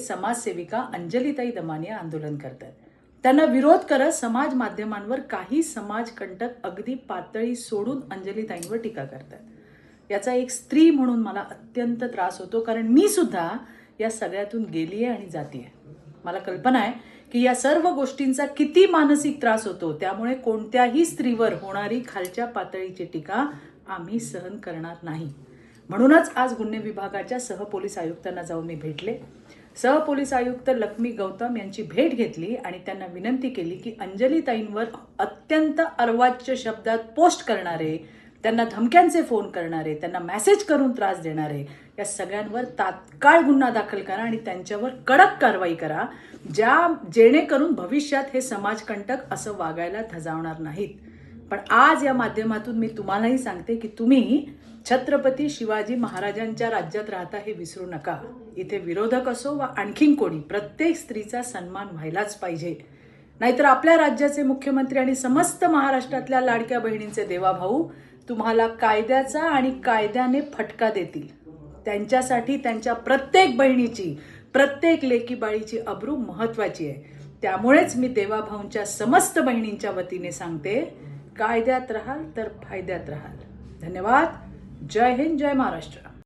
समाजसेविका अंजलीताई दमानिया आंदोलन करतात. त्यांना विरोध करत समाज माध्यमांवर काही समाजकंटक अगदी पातळी सोडून अंजलीताईंवर टीका करतात. याचा एक स्त्री म्हणून मला अत्यंत त्रास होतो, कारण मी सुद्धा या सगळ्यातून गेलीये आणि जातीये. मला कल्पना आहे की या सर्व गोष्टींचा किती मानसिक त्रास होतो. त्यामुळे कोणत्याही स्त्रीवर होणारी खालच्या पातळीची टीका आम्ही सहन करणार नाही. म्हणूनच आज गुन्हे विभागाच्या सहपोलीस आयुक्तांना जाऊन मी भेटले. सहपोलीस आयुक्त लक्ष्मी गौतम यांची भेट घेतली आणि त्यांना विनंती केली की अंजलीताईंवर अत्यंत अर्वाच्य शब्दात पोस्ट करणारे, त्यांना धमक्यांचे फोन करणारे, त्यांना मेसेज करून त्रास देणारे या सगळ्यांवर तात्काळ गुन्हा दाखल करा आणि त्यांच्यावर कडक कारवाई करा, जेणेकरून भविष्यात हे समाजकंटक असं वागायला धजावणार नाहीत. पण आज या माध्यमातून मी तुम्हालाही सांगते की तुम्ही छत्रपती शिवाजी महाराजांच्या राज्यात राहता हे विसरू नका. इथे विरोधक असो वा आणखीन कोणी, प्रत्येक स्त्रीचा सन्मान व्हायलाच पाहिजे. नाहीतर आपल्या राज्याचे मुख्यमंत्री आणि समस्त महाराष्ट्रातल्या लाडक्या बहिणींचे देवाभाऊ तुम्हाला कायद्याचा आणि कायद्याने फटका देतील. त्यांच्यासाठी त्यांच्या प्रत्येक बहिणीची, प्रत्येक लेकी बाळीची अब्रू महत्वाची आहे. त्यामुळेच मी देवाभाऊंच्या समस्त बहिणींच्या वतीने सांगते, कायद्यात राहाल तर फायद्यात राहाल. धन्यवाद. जय हिंद, जय महाराष्ट्र.